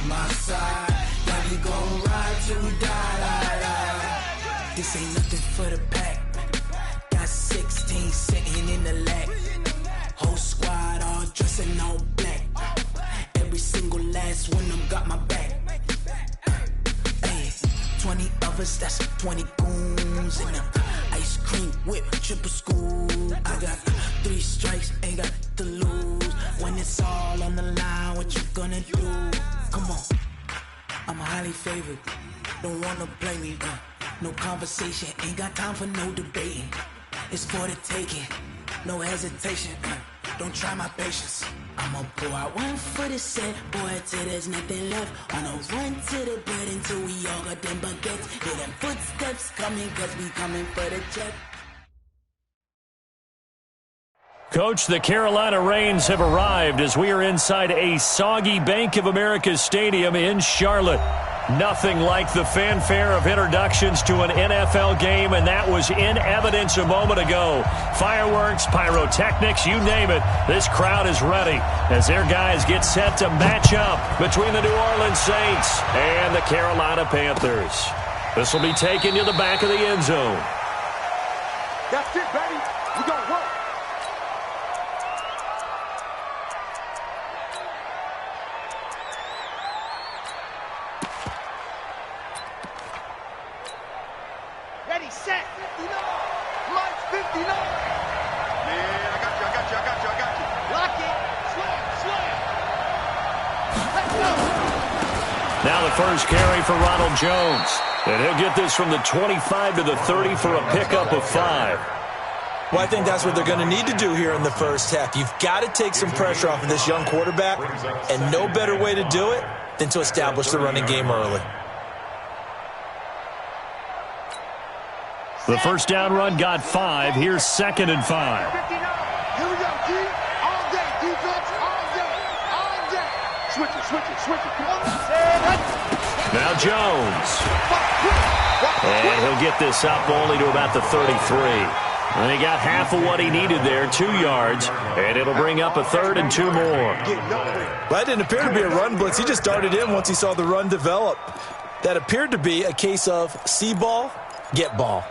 my side. Now we gon' ride till we die. This ain't nothing for the pack. Got 16 sitting in the lap. Whole squad all dressing all black. Every single last one of them got my back. Hey, 20 of us, that's 20 goons in them. Ice cream whip, triple school. I got 3 strikes, ain't got to lose. When it's all on the line, what you gonna do? Come on, I'm highly favored. Don't wanna play me, no conversation. Ain't got time for no debating. It's for the taking, no hesitation. Don't try my patience. I'ma pour out one for the set, boy, till there's nothing left. On a run to the bed until we all got them baguettes. Hear them footsteps coming, cause we coming for the check. Coach, the Carolina Rains have arrived as we are inside a soggy Bank of America Stadium in Charlotte. Nothing like the fanfare of introductions to an NFL game, and that was in evidence a moment ago. Fireworks, pyrotechnics, you name it. This crowd is ready as their guys get set to match up between the New Orleans Saints and the Carolina Panthers. This will be taken to the back of the end zone. That's it, baby. We gonna work. Ready, set. 59. Lunch 59. Yeah, I got you. Lock it. Slam. Let's go. Now the first carry for Ronald Jones. And he'll get this from the 25 to the 30 for a pickup of 5. Well, I think that's what they're going to need to do here in the first half. You've got to take some pressure off of this young quarterback, and no better way to do it than to establish the running game early. The first down run got 5. Here's 2nd and 5. 59. Here we go, G. All day, defense, all day. Switch it. Come on. Now Jones. And he'll get this up only to about the 33. And he got half of what he needed there, 2 yards, and it'll bring up a 3rd and 2 more. That didn't appear to be a run blitz. He just darted in once he saw the run develop. That appeared to be a case of see ball, get ball.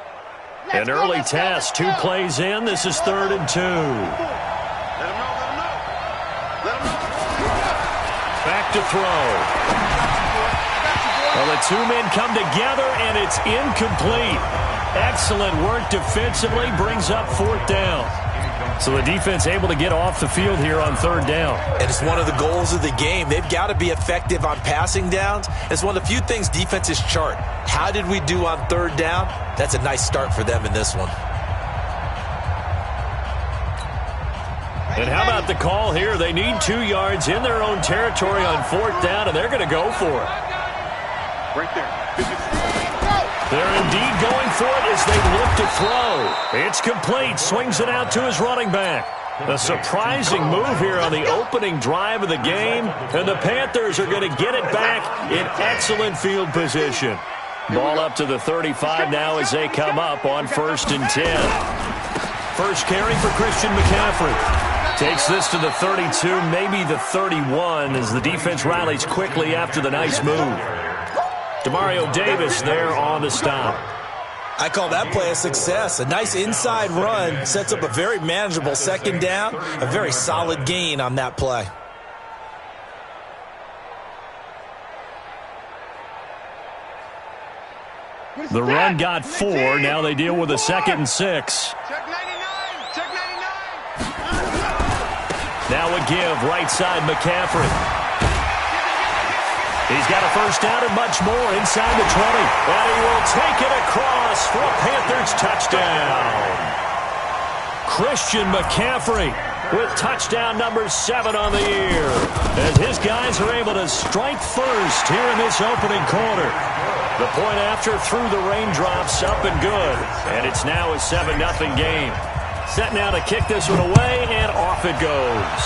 An early test, 2 plays in. This is 3rd and 2. Let him know. Back to throw. Well, the 2 men come together, and it's incomplete. Excellent work defensively, brings up 4th down. So the defense able to get off the field here on 3rd down. And it's one of the goals of the game. They've got to be effective on passing downs. It's one of the few things defenses chart. How did we do on 3rd down? That's a nice start for them in this one. And how about the call here? They need 2 yards in their own territory on 4th down, and they're going to go for it. Right there. They're indeed going for it as they look to throw. It's complete. Swings it out to his running back. A surprising move here on the opening drive of the game, and the Panthers are going to get it back in excellent field position. Ball up to the 35 now as they come up on 1st and 10. First carry for Christian McCaffrey. Takes this to the 32, maybe the 31, as the defense rallies quickly after the nice move. Demario Davis there on the stop. I call that play a success. A nice inside run sets up a very manageable 2nd down, a very solid gain on that play. The run got 4. Now they deal with a 2nd and 6. Check 99. Now a give right side McCaffrey. He's got a first down and much more inside the 20. And he will take it across for a Panthers touchdown. Christian McCaffrey with touchdown number 7 on the year, as his guys are able to strike first here in this opening quarter. The point after through the raindrops, up and good. And it's now a 7-0 game. Set now to kick this one away, and off it goes.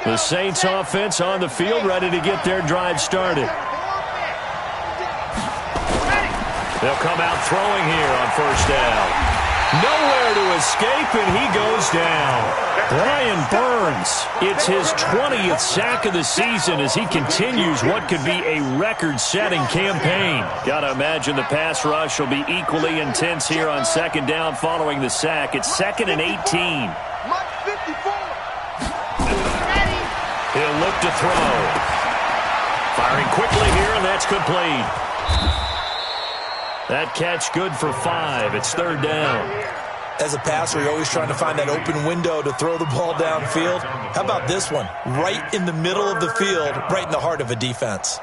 The Saints offense on the field, ready to get their drive started. They'll come out throwing here on first down. Nowhere to escape, and he goes down. Brian Burns, it's his 20th sack of the season as he continues what could be a record-setting campaign. Got to imagine the pass rush will be equally intense here on second down following the sack. It's 2nd and 18. He'll look to throw. Firing quickly here, and that's complete. That catch good for 5. It's 3rd down. As a passer, you're always trying to find that open window to throw the ball downfield. How about this one? Right in the middle of the field, right in the heart of a defense.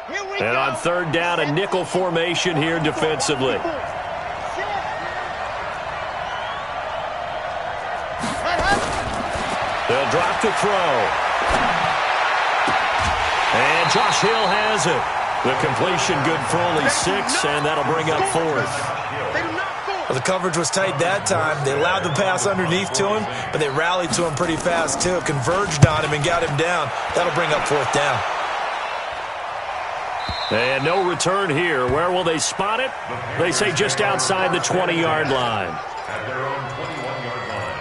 And on 3rd down, a nickel formation here defensively. They'll drop to throw. And Josh Hill has it. The completion good for only 6, and that'll bring up 4th. Well, the coverage was tight that time. They allowed the pass underneath to him, but they rallied to him pretty fast, too. Converged on him and got him down. That'll bring up 4th down. And no return here. Where will they spot it? They say just outside the 20-yard line. At their own 21-yard line.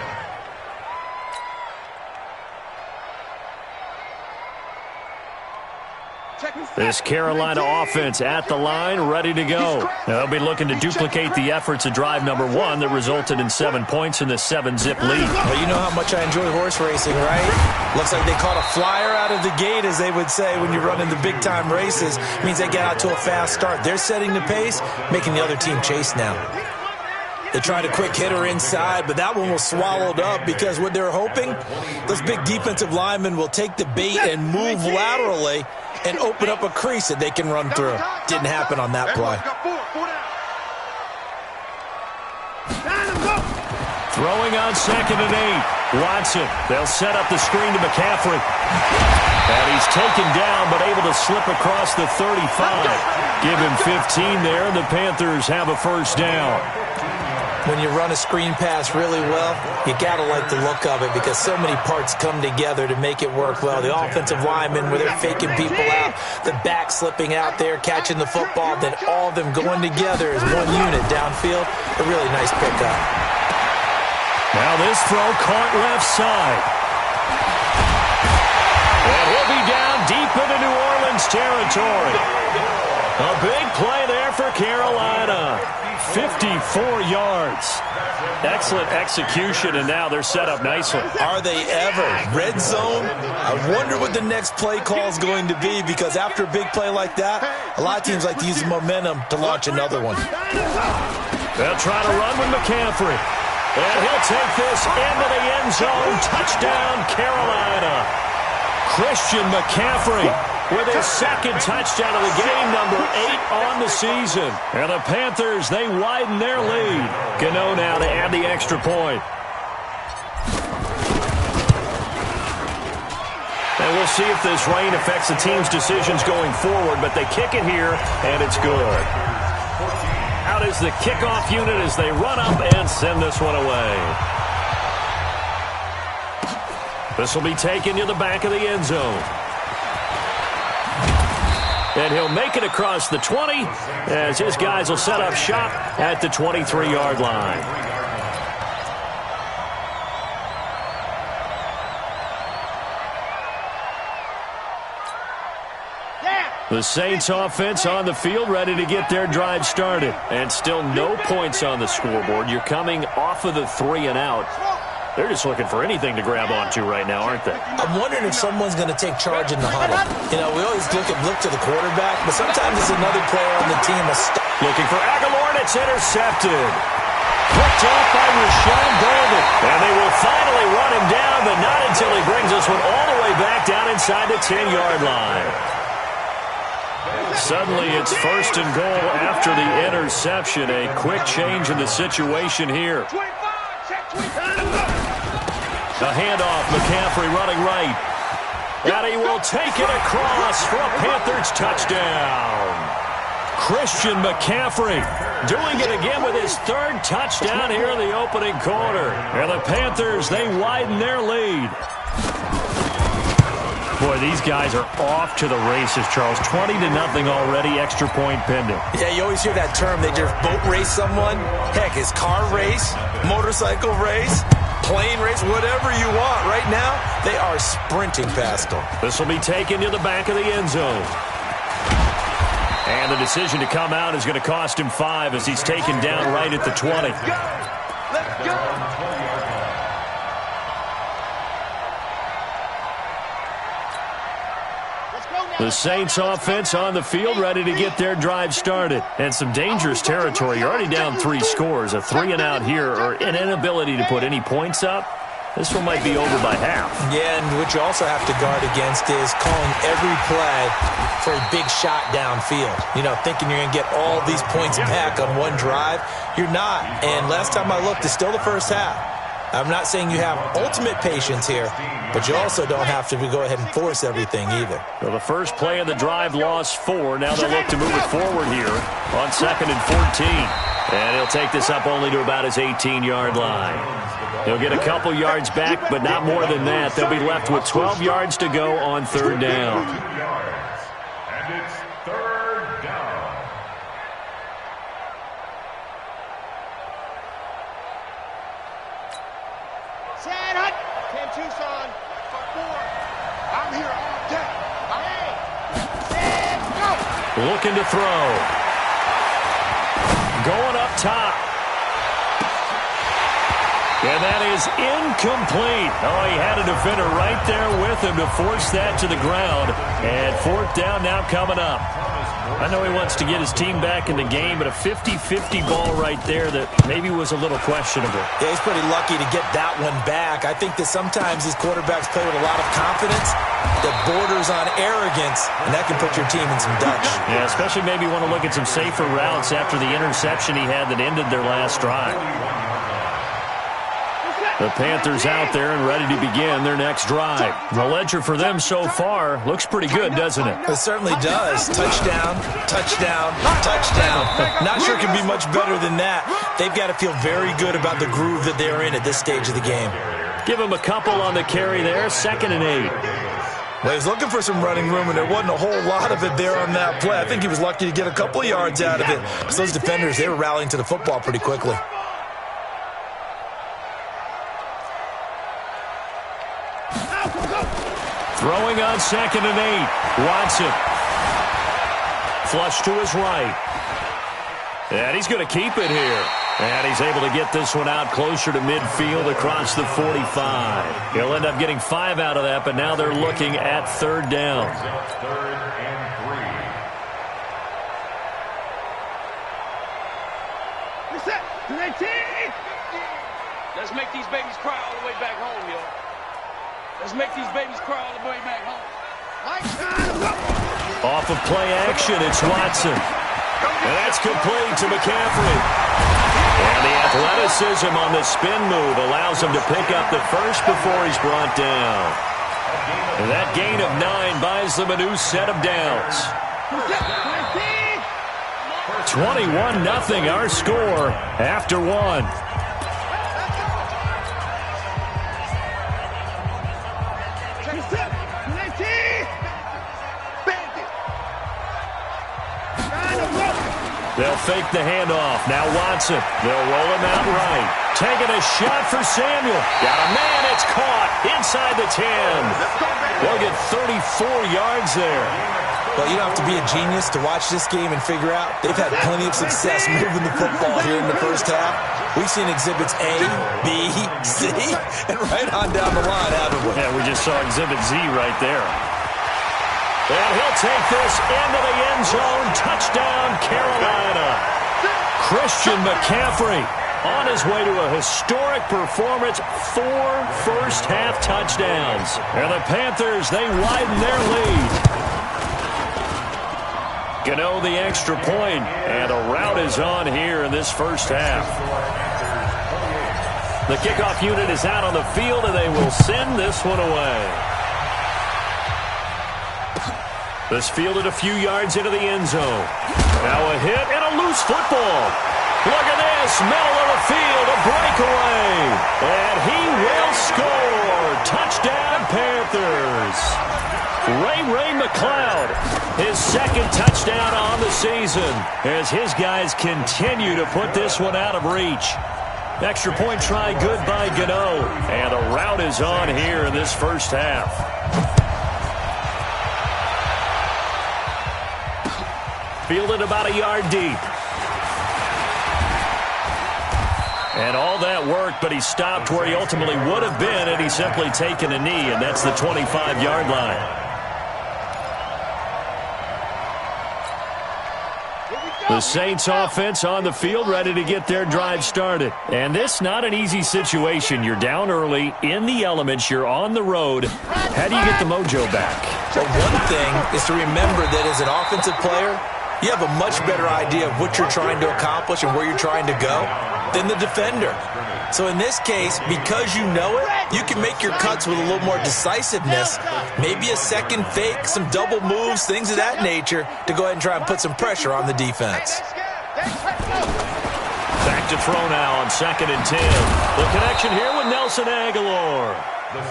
This Carolina offense at the line, ready to go. They'll be looking to duplicate the efforts of drive number 1 that resulted in 7 points in the 7-zip lead. Well, you know how much I enjoy horse racing, right? Looks like they caught a flyer out of the gate, as they would say when you're running the big-time races. It means they get out to a fast start. They're setting the pace, making the other team chase now. They tried a quick hitter inside, but that one was swallowed up because what they're hoping, those big defensive linemen will take the bait and move laterally and open up a crease that they can run through. Didn't happen on that play. Throwing on 2nd and 8. Watson, they'll set up the screen to McCaffrey. And he's taken down, but able to slip across the 35. Give him 15 there, and the Panthers have a first down. When you run a screen pass really well, you got to like the look of it because so many parts come together to make it work well. The offensive linemen, where they're faking people out, the back slipping out there, catching the football, then all of them going together as one unit downfield. A really nice pickup. Now this throw caught left side. And he'll be down deep into New Orleans territory. A big play there for Carolina. 54 yards. Excellent execution, and now they're set up nicely. Are they ever? Red zone? I wonder what the next play call is going to be, because after a big play like that, a lot of teams like to use the momentum to launch another one. They'll try to run with McCaffrey. And he'll take this into the end zone. Touchdown, Carolina. Christian McCaffrey with his 2nd touchdown of the game, number 8 on the season. And the Panthers, they widen their lead. Gano now to add the extra point. And we'll see if this rain affects the team's decisions going forward, but they kick it here, and it's good. Out is the kickoff unit as they run up and send this one away. This will be taken to the back of the end zone. And he'll make it across the 20 as his guys will set up shop at the 23-yard line. The Saints offense on the field, ready to get their drive started. And still no points on the scoreboard. You're coming off of the 3 and out. They're just looking for anything to grab onto right now, aren't they? I'm wondering if someone's going to take charge in the huddle. You know, we always look to the quarterback, but sometimes it's another player on the team. Looking for Aguilar, and it's intercepted. Picked off by Rashawn Bolden. And they will finally run him down, but not until he brings this one all the way back down inside the 10-yard line. Suddenly it's 1st and goal after the interception. A quick change in the situation here. A handoff, McCaffrey running right. And he will take it across for a Panthers touchdown. Christian McCaffrey doing it again with his 3rd touchdown here in the opening quarter. And the Panthers, they widen their lead. Boy, these guys are off to the races, Charles. 20-0 already, extra point pending. Yeah, you always hear that term. They just boat race someone. Heck, it's car race, motorcycle race, plane race, whatever you want. Right now, they are sprinting past them. This will be taken to the back of the end zone. And the decision to come out is going to cost him 5 as he's taken down right at the 20. Let's go. The Saints offense on the field, ready to get their drive started. And some dangerous territory. You're already down 3 scores. A 3-and-out here, or an inability to put any points up. This one might be over by half. Yeah, and what you also have to guard against is calling every play for a big shot downfield. You know, thinking you're going to get all these points back on one drive. You're not. And last time I looked, it's still the first half. I'm not saying you have ultimate patience here, but you also don't have to go ahead and force everything either. Well, the first play of the drive lost 4. Now they'll look to move it forward here on 2nd and 14. And he'll take this up only to about his 18-yard line. He'll get a couple yards back, but not more than that. They'll be left with 12 yards to go on 3rd down. And it's 3rd down. Sad hut. 10 Tucson. 4. I'm here all day. Set, go. Looking to throw. Going up top. And that is incomplete. Oh, he had a defender right there with him to force that to the ground. And 4th down now coming up. I know he wants to get his team back in the game, but a 50-50 ball right there that maybe was a little questionable. Yeah, he's pretty lucky to get that one back. I think that sometimes these quarterbacks play with a lot of confidence that borders on arrogance, and that can put your team in some Dutch. Yeah, especially maybe want to look at some safer routes after the interception he had that ended their last drive. The Panthers out there and ready to begin their next drive. The ledger for them so far looks pretty good, doesn't it? It certainly does. Touchdown, touchdown, touchdown. Not sure it can be much better than that. They've got to feel very good about the groove that they're in at this stage of the game. Give them a couple on the carry there, 2nd and 8. Well, he was looking for some running room, and there wasn't a whole lot of it there on that play. I think he was lucky to get a couple of yards out of it. Because those defenders, they were rallying to the football pretty quickly. Throwing on 2nd and 8. Watson. Flush to his right. And he's going to keep it here. And he's able to get this one out closer to midfield across the 45. He'll end up getting 5 out of that, but now they're looking at 3rd down. 3rd and 3. Reset. 19. Let's make these babies cry all the way back home, yo. Let's make these babies cry all the way back home. Off of play action, it's Watson. And that's complete to McCaffrey. And the athleticism on the spin move allows him to pick up the first before he's brought down. And that gain of 9 buys them a new set of downs. 21-0 our score after 1. They'll fake the handoff. Now Watson. They'll roll him out right. Taking a shot for Samuel. Got a man. It's caught inside the 10. They'll get 34 yards there. Well, you don't have to be a genius to watch this game and figure out they've had plenty of success moving the football here in the first half. We've seen exhibits A, B, C, and right on down the line, haven't we? Yeah, we just saw exhibit Z right there. And he'll take this into the end zone. Touchdown, Carolina. Christian McCaffrey on his way to a historic performance. 4 first-half touchdowns. And the Panthers, they widen their lead. Gano the extra point, and a rout is on here in this first half. The kickoff unit is out on the field, and they will send this one away. This fielded a few yards into the end zone. Now a hit and a loose football. Look at this. this middle of the field, a breakaway. And he will score. Touchdown, Panthers. Ray McCloud, his second touchdown on the season as his guys continue to put this one out of reach. Extra point try good by Gano. And the rout is on here in this first half. Fielded about a yard deep. And all that worked, but he stopped where he ultimately would have been had he simply taken a knee, and that's the 25-yard line. The Saints offense on the field ready to get their drive started. And this not an easy situation. You're down early, in the elements, you're on the road. How do you get the mojo back? Well, one thing is to remember that as an offensive player, you have a much better idea of what you're trying to accomplish and where you're trying to go than the defender. So in this case, because you know it, you can make your cuts with a little more decisiveness, maybe a second fake, some double moves, things of that nature, to go ahead and try and put some pressure on the defense. Back to throw now on 2nd and 10. The connection here with Nelson Aguilar.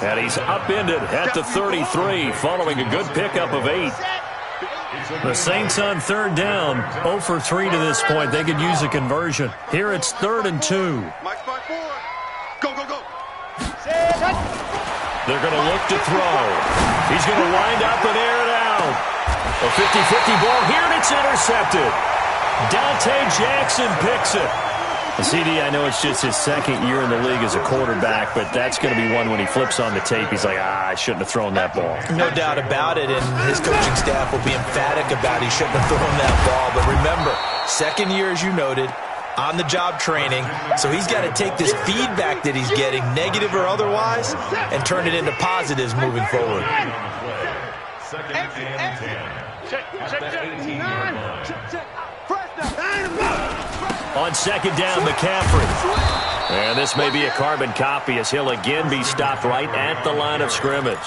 And he's upended at the 33 following a good pickup of 8. The Saints on 3rd down, 0 for 3 to this point. They could use a conversion. Here it's 3rd and 2. They're going to look to throw. He's going to wind up and air it out. A 50-50 ball here, and it's intercepted. Dante Jackson picks it. CD, I know it's just his second year in the league as a quarterback, but that's going to be one when he flips on the tape. He's like, I shouldn't have thrown that ball. No doubt about it, and his coaching staff will be emphatic about he shouldn't have thrown that ball. But remember, second year, as you noted, on-the-job training, so he's got to take this feedback that he's getting, negative or otherwise, and turn it into positives moving forward. Second and 10. On 2nd down, McCaffrey. And this may be a carbon copy as he'll again be stopped right at the line of scrimmage.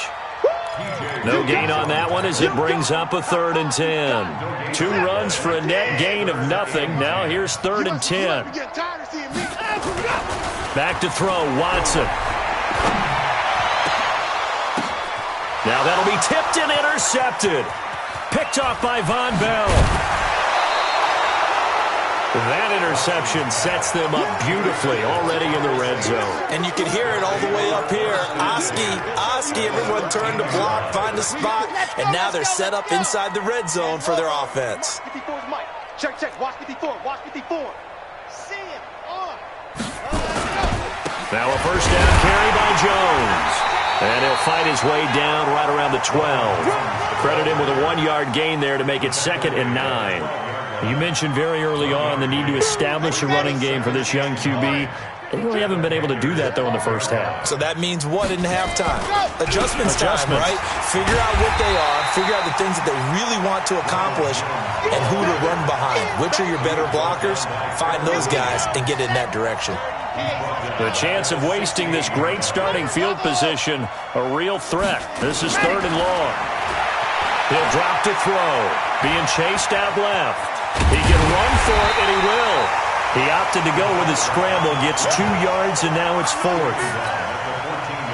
No gain on that one as it brings up a 3rd and 10. 2 runs for a net gain of nothing. Now here's 3rd and 10. Back to throw, Watson. Now that'll be tipped and intercepted. Picked off by Von Bell. That interception sets them up beautifully already in the red zone. And you can hear it all the way up here. Oski, everyone turned to block, find a spot, and now they're set up inside the red zone for their offense. Check, watch 54, watch 54. See him, Now a first down carry by Jones. And he'll fight his way down right around the 12. Credit him with a 1-yard gain there to make it 2nd and 9. You mentioned very early on the need to establish a running game for this young QB. They really haven't been able to do that, though, in the first half. So that means what in halftime? Adjustments time, right? Figure out what they are, figure out the things that they really want to accomplish, and who to run behind. Which are your better blockers? Find those guys and get in that direction. The chance of wasting this great starting field position, a real threat. This is 3rd and long. He'll drop to throw. Being chased out left. He can run for it, and he will. He opted to go with a scramble, gets 2 yards, and now it's 4th.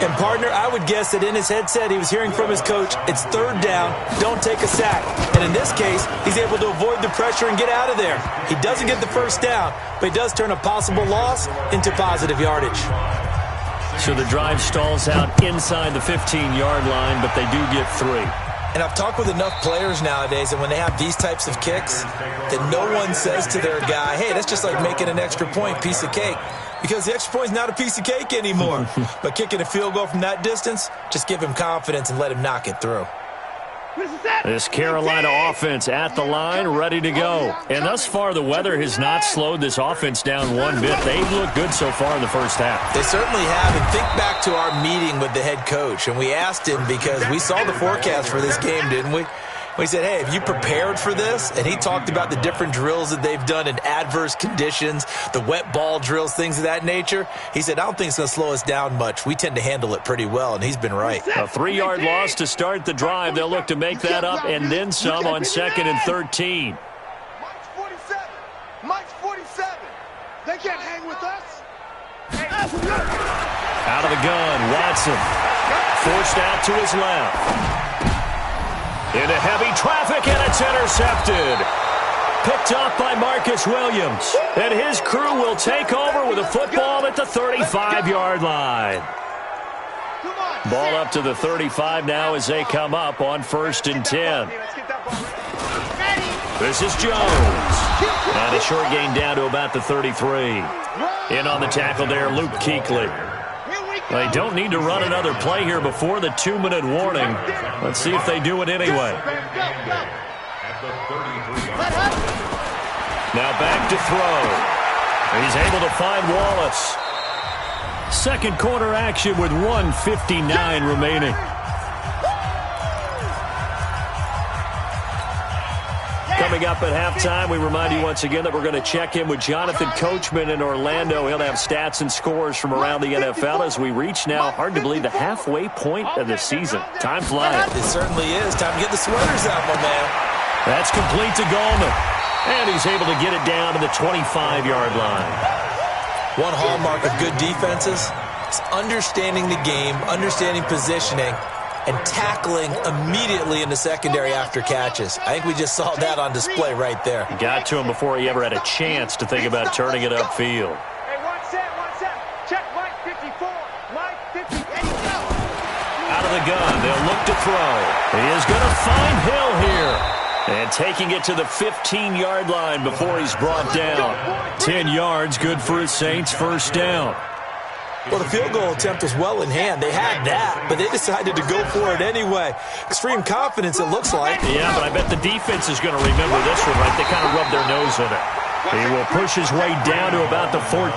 And, partner, I would guess that in his headset he was hearing from his coach, it's 3rd down, don't take a sack. And in this case, he's able to avoid the pressure and get out of there. He doesn't get the first down, but he does turn a possible loss into positive yardage. So the drive stalls out inside the 15-yard line, but they do get 3. And I've talked with enough players nowadays that when they have these types of kicks, that no one says to their guy, hey, that's just like making an extra point, piece of cake. Because the extra point is not a piece of cake anymore. But kicking a field goal from that distance, just give him confidence and let him knock it through. This Carolina offense at the line, ready to go. And thus far, the weather has not slowed this offense down one bit. They've looked good so far in the first half. They certainly have. And think back to our meeting with the head coach. And we asked him, because we saw the forecast for this game, didn't we? We said, hey, have you prepared for this? And he talked about the different drills that they've done in adverse conditions, the wet ball drills, things of that nature. He said, I don't think it's going to slow us down much. We tend to handle it pretty well, and he's been right. A 3-yard loss to start the drive. They'll look to make that up and then some on 2nd and 13. Mike's 47. They can't hang with us. Out of the gun, Watson. Forced out to his left. Into heavy traffic, and it's intercepted. Picked up by Marcus Williams. And his crew will take over with a football at the 35-yard line. Ball up to the 35 now as they come up on 1st and 10. This is Jones. And a short gain down to about the 33. In on the tackle there, Luke Kuechly. They don't need to run another play here before the 2-minute warning. Let's see if they do it anyway. Now back to throw. He's able to find Wallace. Second quarter action with 1:59 remaining. Coming up at halftime, we remind you once again that we're going to check in with Jonathan Coachman in Orlando. He'll have stats and scores from around the NFL as we reach now, hard to believe, the halfway point of the season. Time flies. It certainly is. Time to get the sweaters out, my man. That's complete to Gallman. And he's able to get it down to the 25-yard line. One hallmark of good defenses is understanding the game, understanding positioning, and tackling immediately in the secondary after catches. I think we just saw that on display right there. Got to him before he ever had a chance to think about turning it upfield. Hey, one set. Check Mike 54. Mike 50. Out of the gun, they'll look to throw. He is going to find Hill here. And taking it to the 15-yard line before he's brought down. 10 yards, good for his Saints, first down. Well, the field goal attempt was well in hand. They had that, but they decided to go for it anyway. Extreme confidence, it looks like. Yeah, but I bet the defense is going to remember this one, right? They kind of rubbed their nose in it. He will push his way down to about the 14.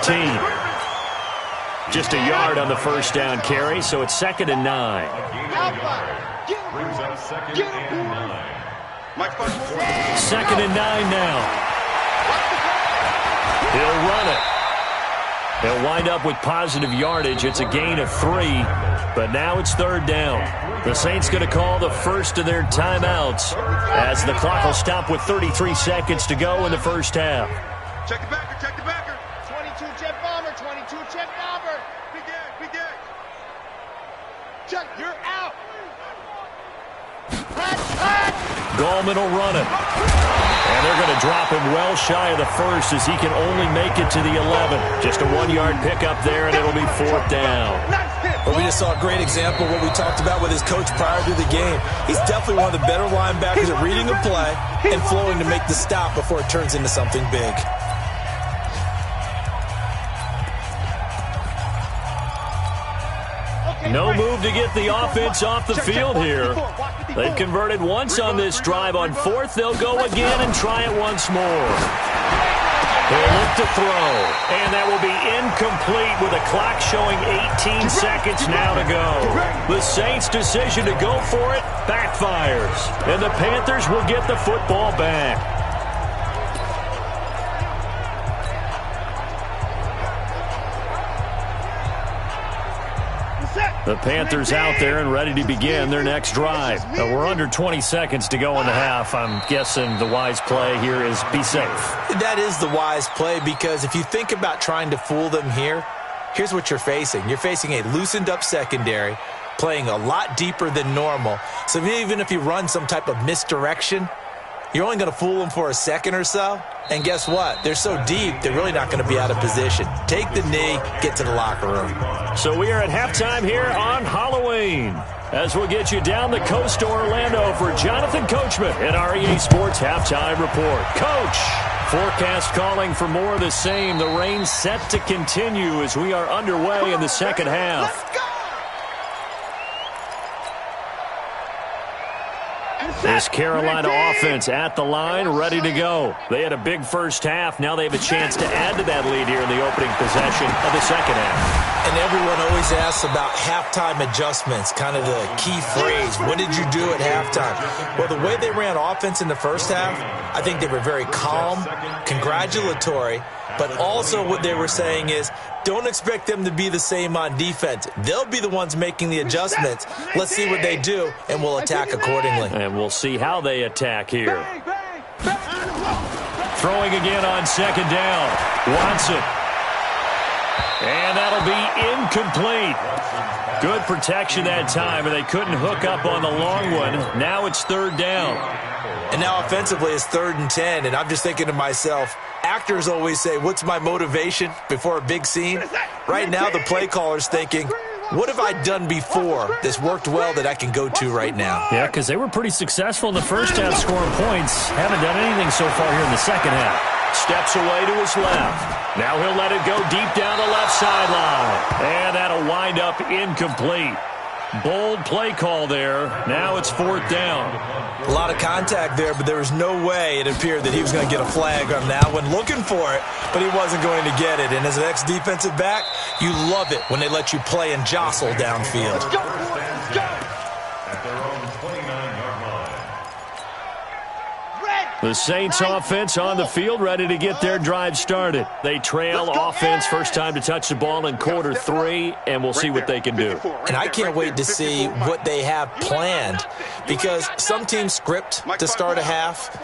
Just a yard on the first down carry, so it's 2nd and 9. Brings up 2nd and 9. 2nd and 9 now. He'll run it. They'll wind up with positive yardage. It's a gain of 3, but now it's 3rd down. The Saints going to call the first of their timeouts as the clock will stop with 33 seconds to go in the first half. Check the backer. 22 jet bomber. Big Ed. Check, you're out. Gallman will run it. And they're going to drop him well shy of the first as he can only make it to the 11. Just a 1-yard pickup there, and it'll be 4th down. Well, we just saw a great example of what we talked about with his coach prior to the game. He's definitely one of the better linebackers at reading a play and flowing to make the stop before it turns into something big. No move to get the offense off the field here. They've converted once on this drive. On 4th, they'll go again and try it once more. They'll look to throw, and that will be incomplete with a clock showing 18 seconds now to go. The Saints' decision to go for it backfires, and the Panthers will get the football back. The Panthers out there and ready to begin their next drive. We're under 20 seconds to go in the half. I'm guessing the wise play here is be safe. That is the wise play, because if you think about trying to fool them here, here's what you're facing. You're facing a loosened up secondary, playing a lot deeper than normal. So even if you run some type of misdirection, you're only going to fool them for a second or so. And guess what? They're so deep, they're really not going to be out of position. Take the knee, get to the locker room. So we are at halftime here on Halloween, as we'll get you down the coast to Orlando for Jonathan Coachman at REA Sports Halftime Report. Coach, forecast calling for more of the same. The rain set to continue as we are underway in the second half. This Carolina offense at the line, ready to go. They had a big first half. Now they have a chance to add to that lead here in the opening possession of the second half. And everyone always asks about halftime adjustments, kind of the key phrase. What did you do at halftime? Well, the way they ran offense in the first half, I think they were very calm, congratulatory, but also what they were saying is, don't expect them to be the same on defense. They'll be the ones making the adjustments. Let's see what they do, and we'll attack accordingly. And we'll see how they attack here. Throwing again on second down. Watson. And that'll be incomplete. Good protection that time, and they couldn't hook up on the long one. Now it's third down. And now offensively it's 3rd and 10, and I'm just thinking to myself, actors always say, what's my motivation before a big scene? Right now the play caller's thinking, what have I done before that's worked well that I can go to right now? Yeah, because they were pretty successful in the first half scoring points. Haven't done anything so far here in the second half. Steps away to his left. Now he'll let it go deep down the left sideline. And that'll wind up incomplete. Bold play call there. Now it's 4th down. A lot of contact there, but there was no way it appeared that he was going to get a flag on that one. Looking for it, but he wasn't going to get it. And as an ex-defensive back, you love it when they let you play and jostle downfield. Let's go, boys. Let's go. At their own 29-yard line. The Saints offense on the field, ready to get their drive started. They trail offense, first time to touch the ball in quarter 3, and we'll see what they can do. And I can't wait to see what they have planned, because some teams script to start a half.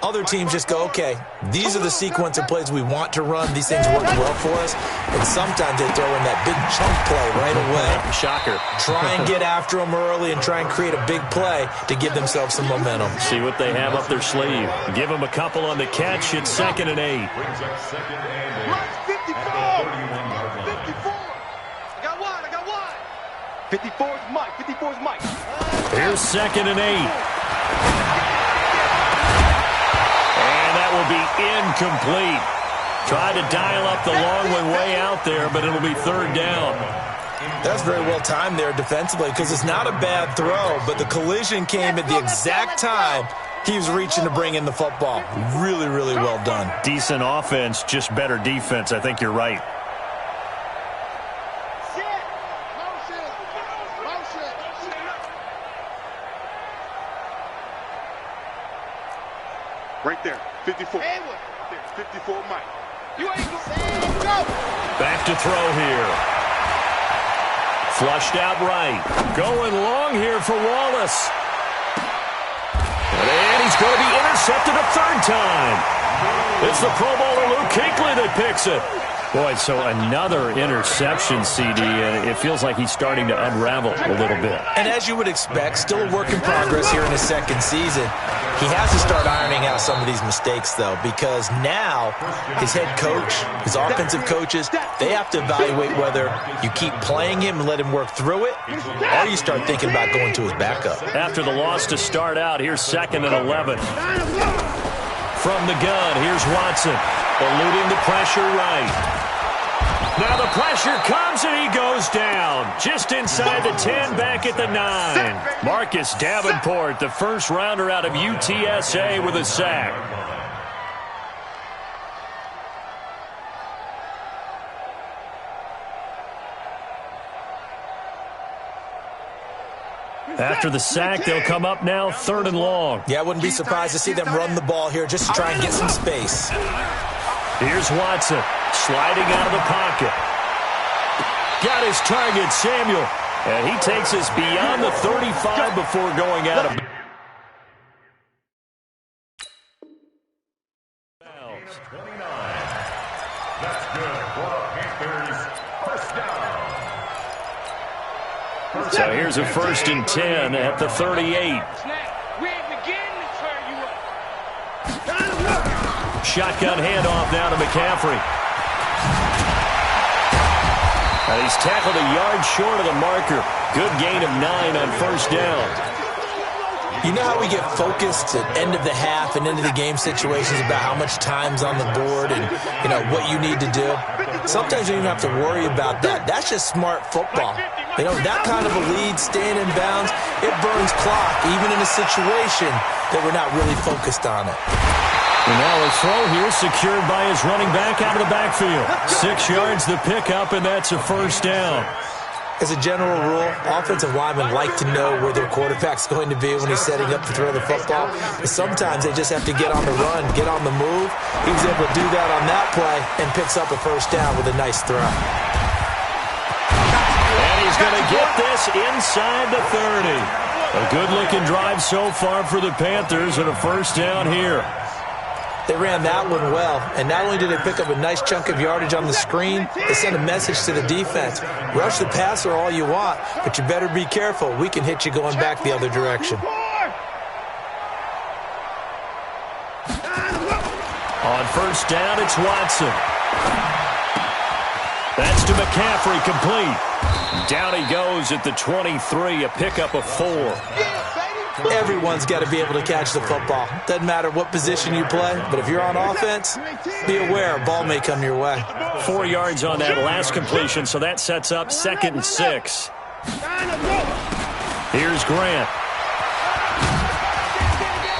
Other teams just go, okay, these are the sequence of plays we want to run. These things work well for us. And sometimes they throw in that big chunk play right away. Shocker. Try and get after them early and try and create a big play to give themselves some momentum. See what they have up their sleeve. Give them a couple on the catch. It's 2nd and 8. Brings up 2nd and 8. 54. At the 31-yard line. 54. I got one. 54 is Mike. 54 is Mike. Here's 2nd and 8. Will be incomplete. Tried to dial up the long one way out there, but it'll be 3rd down. That's very well timed there defensively, because it's not a bad throw, but the collision came at the exact time he was reaching to bring in the football. Really, really well done. Decent offense, just better defense. I think you're right. Right there. 54. 54 Mike. You ain't Go. Back to throw here. Flushed out right. Going long here for Wallace. And he's going to be intercepted a 3rd time. It's the Pro Bowler Luke Kuechly that picks it. Boy, so another interception, CD, and it feels like he's starting to unravel a little bit. And as you would expect, still a work in progress here in his 2nd season. He has to start ironing out some of these mistakes, though, because now his head coach, his offensive coaches, they have to evaluate whether you keep playing him and let him work through it, or you start thinking about going to his backup. After the loss to start out, here's 2nd and 11. From the gun, here's Watson, eluding the pressure right. Now the pressure comes and he goes down. Just inside the 10, back at the 9. Marcus Davenport, the first rounder out of UTSA with a sack. After the sack, they'll come up now 3rd and long. Yeah, I wouldn't be surprised to see them run the ball here just to try and get some space. Here's Watson, sliding out of the pocket. Got his target, Samuel. And he takes us beyond the 35 before going out of bounds. 29. That's good for Panthers. First down. So here's a 1st and 10 at the 38. We ain't beginning to turn you up. Shotgun handoff now to McCaffrey. And he's tackled a yard short of the marker. Good gain of 9 on 1st down. You know how we get focused at end of the half and end of the game situations about how much time's on the board and, you know, what you need to do? Sometimes you don't even have to worry about that. That's just smart football. You know, that kind of a lead, staying in bounds, it burns clock, even in a situation that we're not really focused on it. And now a throw here secured by his running back out of the backfield. 6 yards the pickup, and that's a 1st down. As a general rule, offensive linemen like to know where their quarterback's going to be when he's setting up to throw the football. But sometimes they just have to get on the run, get on the move. He was able to do that on that play and picks up a 1st down with a nice throw. And he's going to get this inside the 30. A good-looking drive so far for the Panthers and a 1st down here. They ran that one well, and not only did they pick up a nice chunk of yardage on the screen, they sent a message to the defense. Rush the passer all you want, but you better be careful. We can hit you going back the other direction. On first down, it's Watson. That's to McCaffrey, complete. Down he goes at the 23, a pickup of 4. Everyone's got to be able to catch the football. Doesn't matter what position you play, but if you're on offense, be aware a ball may come your way. 4 yards on that last completion, so that sets up 2nd and 6. Here's Grant.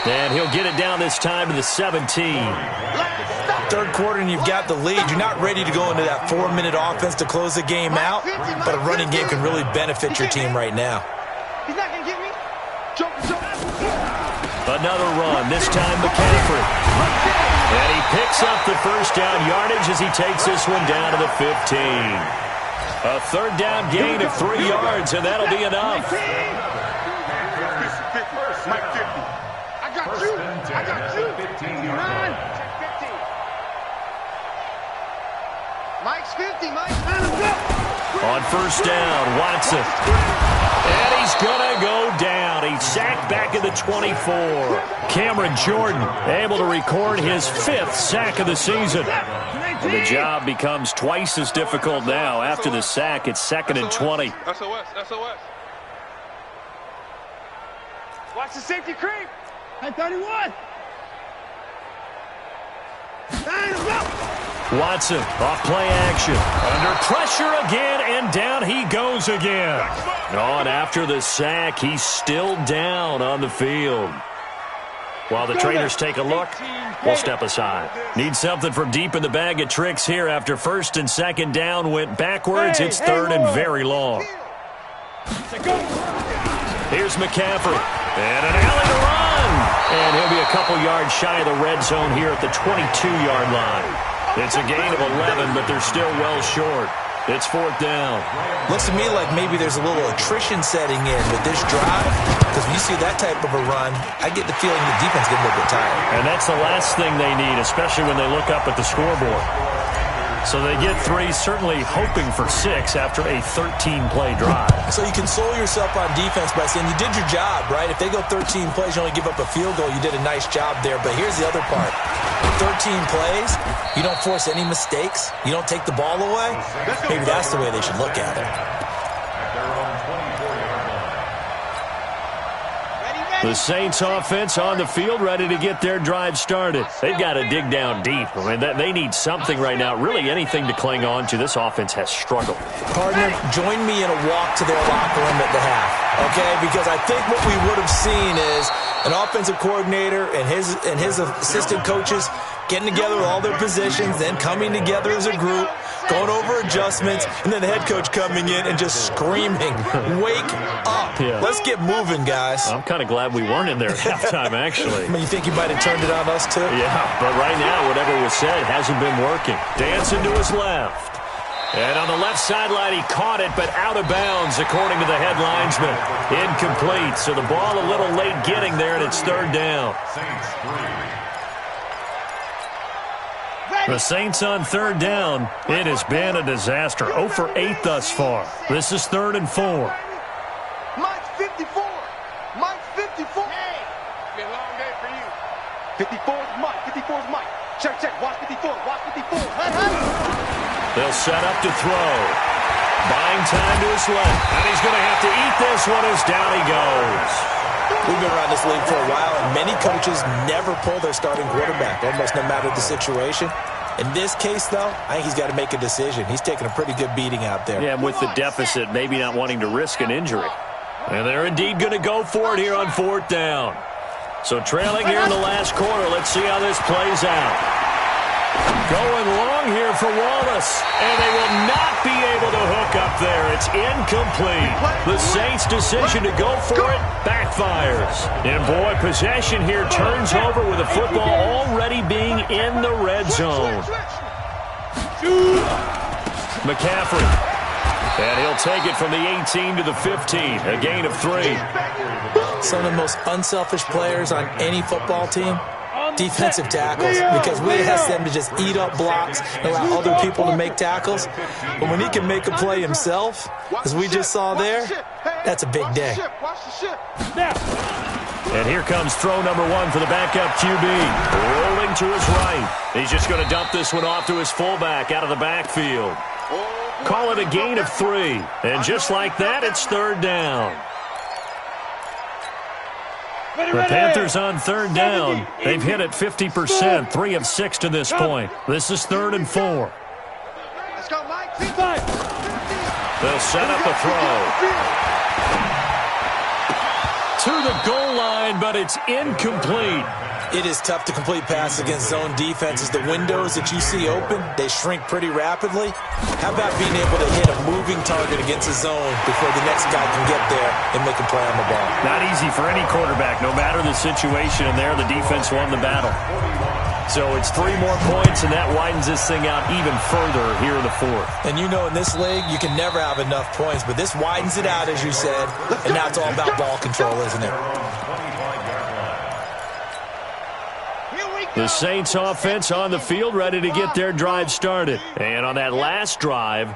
And he'll get it down this time to the 17. Third quarter and you've got the lead. You're not ready to go into that 4-minute offense to close the game out, but a running game can really benefit your team right now. He's not going to get me. Another run, this time McCaffrey. And he picks up the first down yardage as he takes this one down to the 15. A third down gain of 3 yards, and that'll be enough. I got you. I got you. 9. Mike's 50, Mike. On first down, Watson. And he's going to go down. He's sacked back at the 24. Cameron Jordan able to record his 5th sack of the season. And the job becomes twice as difficult now. After the sack, it's 2nd and 20. SOS, SOS. Watch the safety creep. Hey, 31. Watson off play action. Under pressure again, and down he goes again. On after the sack, he's still down on the field. While the trainers take a look, we'll step aside. Need something from deep in the bag of tricks here after 1st and 2nd down went backwards. It's 3rd and very long. Here's McCaffrey. And an alley to run. And he'll be a couple yards shy of the red zone here at the 22-yard line. It's a gain of 11, but they're still well short. It's 4th down. Looks to me like maybe there's a little attrition setting in with this drive, because when you see that type of a run, I get the feeling the defense gets a little bit tired. And that's the last thing they need, especially when they look up at the scoreboard. So they get 3, certainly hoping for 6 after a 13-play drive. So you console yourself on defense by saying you did your job, right? If they go 13 plays, you only give up a field goal, you did a nice job there. But here's the other part. 13 plays, you don't force any mistakes, you don't take the ball away. Maybe that's the way they should look at it. The Saints offense on the field, ready to get their drive started. They've got to dig down deep. I mean, they need something right now, really anything to cling on to. This offense has struggled. Partner, join me in a walk to their locker room at the half, okay? Because I think what we would have seen is an offensive coordinator and his assistant coaches getting together with all their positions, then coming together as a group, going over adjustments, and then the head coach coming in and just screaming, wake up. Yeah. Let's get moving, guys. I'm kind of glad we weren't in there at halftime, actually. I mean, you think you might have turned it on us, too? Yeah, but right now, whatever was said hasn't been working. Dancing to his left. And on the left sideline, he caught it, but out of bounds, according to the head linesman. Incomplete, so the ball a little late getting there, and it's 3rd down. The Saints on 3rd down. It has been a disaster. 0 for 8 thus far. This is 3rd and 4. Mike 54. Mike 54. Hey. Be a long day for you. 54 is Mike. 54 is Mike. Check, check. Watch 54. Watch 54. They'll set up to throw. Buying time to his left. And he's going to have to eat this one as down he goes. We've been around this league for a while, and many coaches never pull their starting quarterback, almost no matter the situation. In this case, though, I think he's got to make a decision. He's taking a pretty good beating out there. Yeah, with the deficit, maybe not wanting to risk an injury. And they're indeed going to go for it here on 4th down. So trailing here in the last quarter, let's see how this plays out. Going long here for Wallace, and they will not be able to hook up there. It's incomplete. The Saints' decision to go for it backfires. And boy, possession here turns over with the football already being in the red zone. McCaffrey. And he'll take it from the 18 to the 15, a gain of 3. Some of the most unselfish players on any football team defensive tackles, because we ask them to just eat up blocks and allow other people to make tackles. But when he can make a play himself, as we just saw there, that's a big day. And here comes throw number 1 for the backup QB. Rolling to his right. He's just going to dump this one off to his fullback out of the backfield. Call it a gain of 3. And just like that, it's third down. The Panthers on third down. They've hit it 50%, 3 of 6 to this point. This is 3rd and 4. They'll set up a throw. To the goal line, but it's incomplete. It is tough to complete passes against zone defenses. The windows that you see open, they shrink pretty rapidly. How about being able to hit a moving target against a zone before the next guy can get there and make a play on the ball? Not easy for any quarterback, no matter the situation, and there the defense won the battle. So it's 3 more points, and that widens this thing out even further here in the 4th. And you know in this league, you can never have enough points, but this widens it out, as you said, and now it's all about ball control, isn't it? The Saints offense on the field, ready to get their drive started. And on that last drive,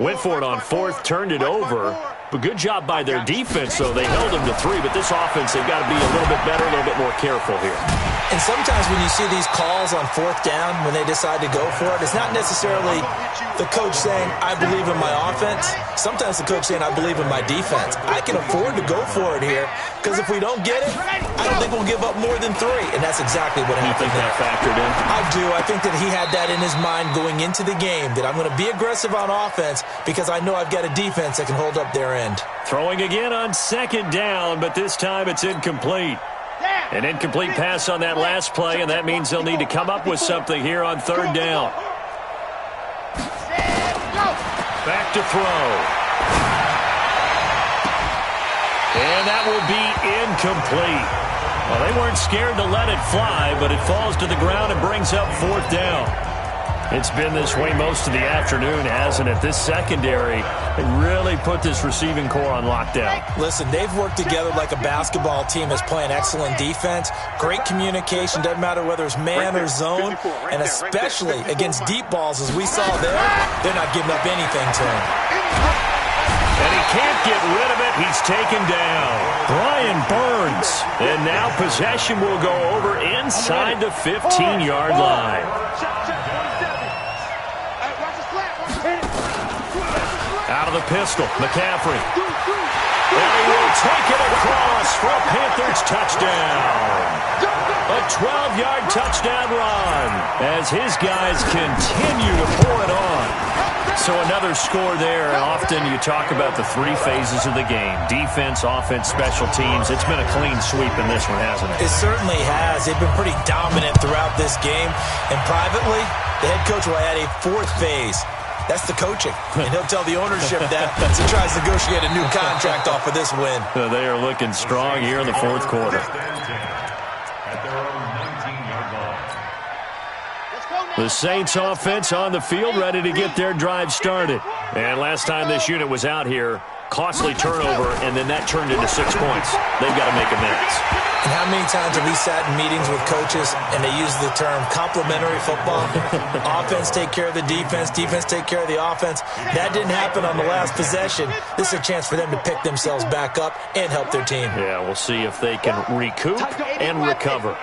went for it on 4th, turned it over. But good job by their defense, though. They held them to 3, but this offense, they've got to be a little bit better, a little bit more careful here. And sometimes when you see these calls on 4th down, when they decide to go for it, it's not necessarily the coach saying, I believe in my offense. Sometimes the coach saying, I believe in my defense. I can afford to go for it here, because if we don't get it, I don't think we'll give up more than 3. And that's exactly what happened. You think that factored in? I do. I think that he had that in his mind going into the game, that I'm going to be aggressive on offense because I know I've got a defense that can hold up their end. Throwing again on 2nd down, but this time it's incomplete. An incomplete pass on that last play, and that means they'll need to come up with something here on 3rd down. Back to throw. And that will be incomplete. Well, they weren't scared to let it fly, but it falls to the ground and brings up 4th down. It's been this way most of the afternoon, hasn't it? This secondary really put this receiving core on lockdown. Listen, they've worked together like a basketball team that's playing excellent defense. Great communication, doesn't matter whether it's man or zone, and especially against deep balls as we saw there, they're not giving up anything to him. And he can't get rid of it. He's taken down. Brian Burns. And now possession will go over inside the 15-yard line. Out of the pistol, McCaffrey. And he will take it across for a Panthers touchdown. A 12-yard touchdown run as his guys continue to pour it on. So another score there, and often you talk about the 3 phases of the game. Defense, offense, special teams. It's been a clean sweep in this one, hasn't it? It certainly has. They've been pretty dominant throughout this game. And privately, the head coach will add a 4th phase. That's the coaching. And he'll tell the ownership that as he tries to negotiate a new contract off of this win. They are looking strong here in the 4th quarter. The Saints offense on the field, ready to get their drive started. And last time this unit was out here, costly turnover, and then that turned into 6 points. They've got to make amends. And how many times have we sat in meetings with coaches and they use the term complementary football? Offense take care of the defense, defense take care of the offense. That didn't happen on the last possession. This is a chance for them to pick themselves back up and help their team. Yeah, we'll see if they can recoup and recover.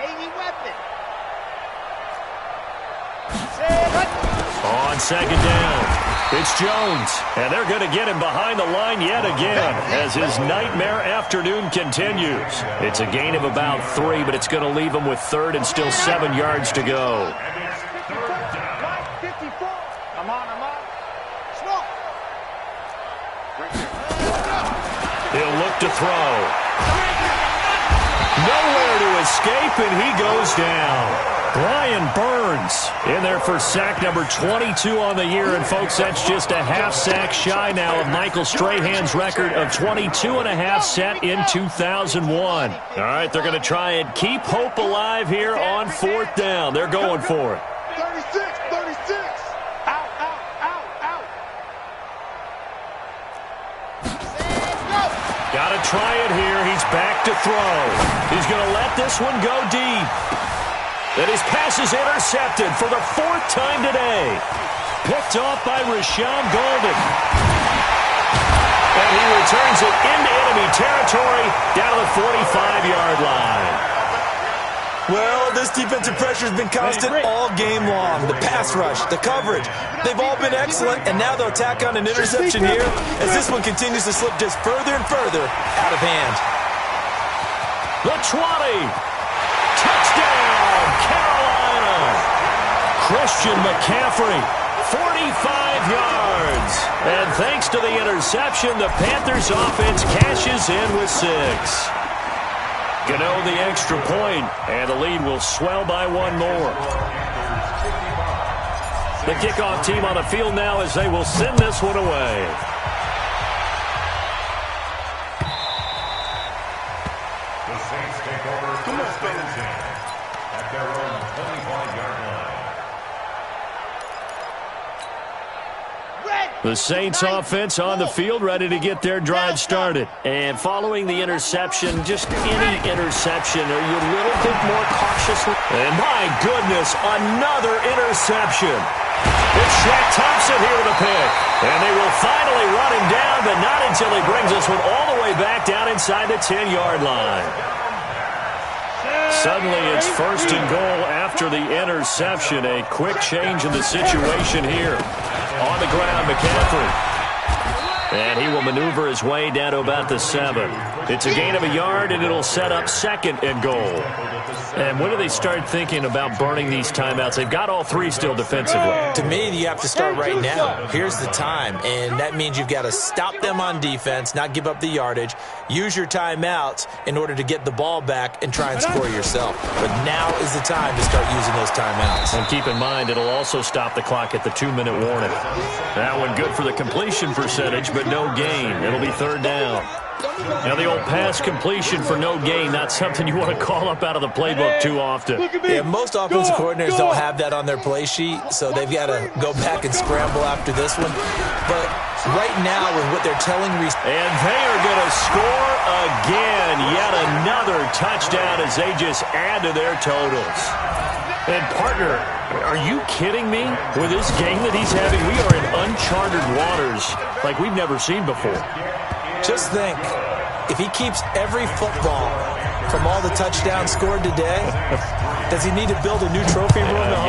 On 2nd down, it's Jones, and they're going to get him behind the line yet again as his nightmare afternoon continues. It's a gain of about 3, but it's going to leave him with 3rd and still 7 yards to go. He'll look to throw. Nowhere to escape, and he goes down. Brian Burns in there for sack number 22 on the year. And, folks, that's just a half sack shy now of Michael Strahan's record of 22.5 set in 2001. All right, they're going to try and keep hope alive here on 4th down. They're going for it. 36. Out. Got to try it here. He's back to throw. He's going to let this one go deep. And his pass is intercepted for the 4th time today. Picked off by Rashaan Golden. And he returns it into enemy territory down to the 45-yard line. Well, this defensive pressure has been constant all game long. The pass rush, the coverage, they've all been excellent, and now they'll tack on an interception here as this one continues to slip just further and further out of hand. The 20. Touchdown, Carolina. Christian McCaffrey, 45 yards. And thanks to the interception, the Panthers offense cashes in with 6. Gano the extra point, and the lead will swell by 1 more. The kickoff team on the field now as they will send this one away. The Saints take over first and 10 at their own 25-yard line. The Saints offense on the field, ready to get their drive started. And following the interception, just any interception, are you a little bit more cautious? And my goodness, another interception. It's Shaq Thompson here with a pick. And they will finally run him down, but not until he brings this one all the way back down inside the 10-yard line. Suddenly it's 1st and goal after the interception. A quick change in the situation here. On the ground, McCaffrey. And he will maneuver his way down to about the 7. It's a gain of a yard, and it'll set up 2nd and goal. And when do they start thinking about burning these timeouts? They've got all 3 still defensively. To me, you have to start right now. Here's the time, and that means you've got to stop them on defense, not give up the yardage, use your timeouts in order to get the ball back and try and score yourself. But now is the time to start using those timeouts. And keep in mind, it'll also stop the clock at the 2-minute warning. That one good for the completion percentage, but no gain. It'll be 3rd down. Now the old pass completion for no gain, not something you want to call up out of the playbook too often. Yeah, most offensive coordinators don't have that on their play sheet, so they've got to go back and scramble after this one. But right now, with what they're telling me, and they are going to score again. Yet another touchdown as they just add to their totals. And partner, are you kidding me? With this game that he's having, we are in uncharted waters like we've never seen before. Just think, if he keeps every football from all the touchdowns scored today, does he need to build a new trophy room at home?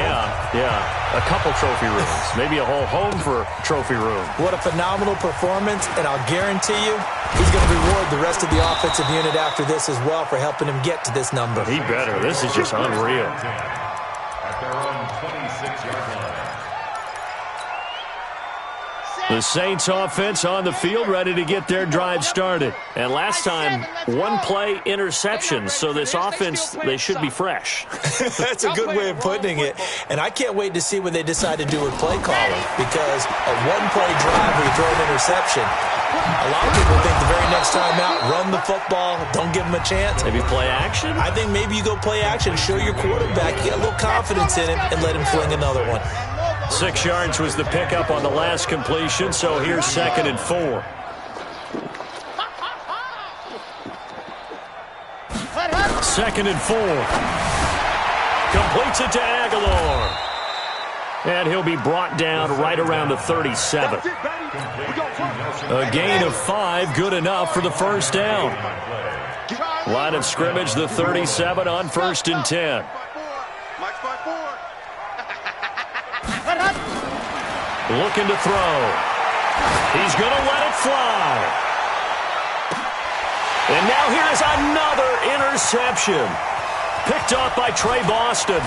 Yeah. A couple trophy rooms. Maybe a whole home for trophy room. What a phenomenal performance, and I'll guarantee you he's going to reward the rest of the offensive unit after this as well for helping him get to this number. He better. This is just unreal. At their own 26-yard line. The Saints offense on the field, ready to get their drive started. And last time, 1-play interception. So this offense, they should be fresh. That's a good way of putting it. And I can't wait to see what they decide to do with play calling. Because a 1-play drive where you throw an interception, a lot of people think the very next time out, run the football, don't give them a chance. Maybe play action? I think maybe you go play action, show your quarterback, you get a little confidence in him, and let him fling another one. 6 yards was the pickup on the last completion, so here's 2nd and 4. Second and 4. Completes it to Aguilar. And he'll be brought down right around the 37. A gain of 5, good enough for the first down. Line of scrimmage, the 37 on 1st and 10. Looking to throw. He's going to let it fly. And now here is another interception. Picked off by Trey Boston.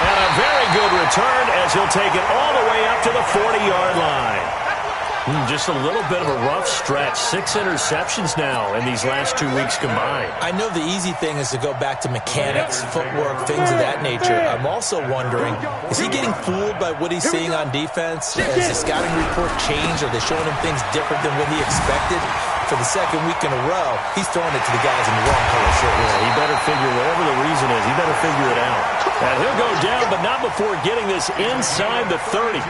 And a very good return as he'll take it all the way up to the 40-yard line. Just a little bit of a rough stretch. 6 interceptions now in these last 2 weeks combined. I know the easy thing is to go back to mechanics, footwork, things of that nature. I'm also wondering, is he getting fooled by what he's seeing on defense? Has the scouting report changed? Are they showing him things different than what he expected? For the second week in a row, he's throwing it to the guys in the wrong color shirts. Yeah, he better figure, whatever the reason is, he better figure it out. And he'll go down, but not before getting this inside the 30.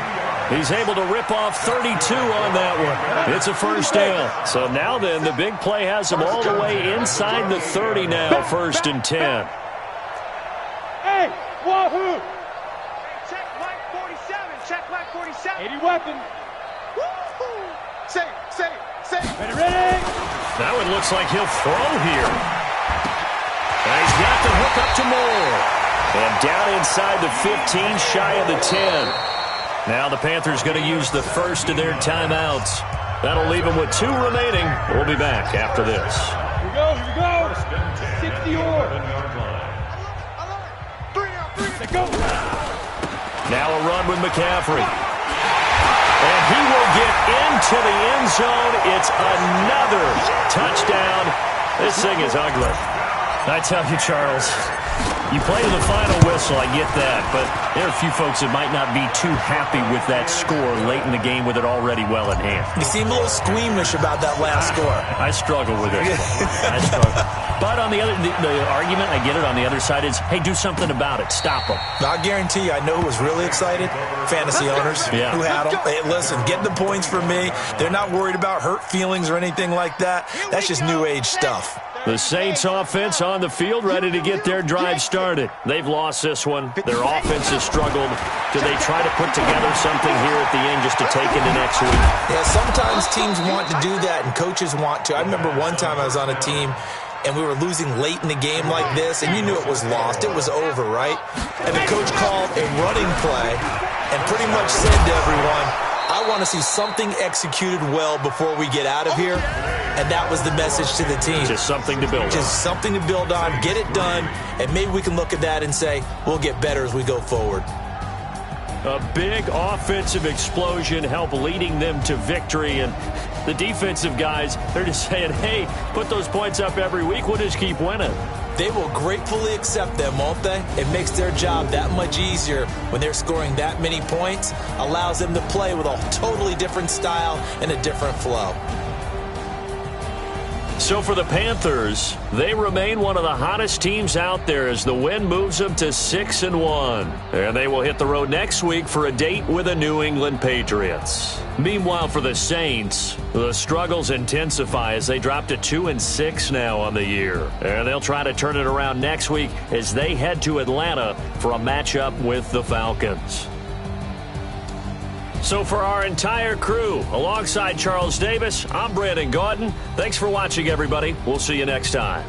He's able to rip off 32 on that one. It's a first down. So now then, the big play has him all the way inside the 30 now, 1st and 10. Hey, wahoo! Check line 47. Check line 47. 80 weapon. Woo-hoo! Say. Ready? That one looks like he'll throw here. And he's got the hook up to Moore. And down inside the 15, shy of the 10. Now the Panthers going to use the first of their timeouts. That'll leave them with 2 remaining. We'll be back after this. Here we go. 60-yard. Let's go. Now a run with McCaffrey. And he will get into the end zone. It's another touchdown. This thing is ugly. I tell you, Charles, you play to the final whistle, I get that, but there are a few folks that might not be too happy with that score late in the game with it already well in hand. You seem a little squeamish about that last score. I struggle with it. I struggle. But on the argument, I get it, on the other side is, hey, do something about it. Stop them. I guarantee you, I know who was really excited? Fantasy owners who had them. Hey, listen, get the points from me. They're not worried about hurt feelings or anything like that. That's just new age stuff. The Saints offense on the field, ready to get their drive started. They've lost this one. Their offense has struggled. Do they try to put together something here at the end just to take into next week? Yeah, sometimes teams want to do that and coaches want to. I remember one time I was on a team and we were losing late in the game like this, and you knew it was lost. It was over, right? And the coach called a running play and pretty much said to everyone, I want to see something executed well before we get out of here. And that was the message to the team. Just something to build on. Just something to build on, get it done, and maybe we can look at that and say, we'll get better as we go forward. A big offensive explosion helped leading them to victory, and the defensive guys, they're just saying, hey, put those points up every week, we'll just keep winning. They will gratefully accept them, won't they? It makes their job that much easier when they're scoring that many points, allows them to play with a totally different style and a different flow. So for the Panthers, they remain one of the hottest teams out there as the win moves them to 6-1. And they will hit the road next week for a date with the New England Patriots. Meanwhile, for the Saints, the struggles intensify as they drop to 2-6 now on the year. And they'll try to turn it around next week as they head to Atlanta for a matchup with the Falcons. So for our entire crew, alongside Charles Davis, I'm Brandon Gaudin. Thanks for watching, everybody. We'll see you next time.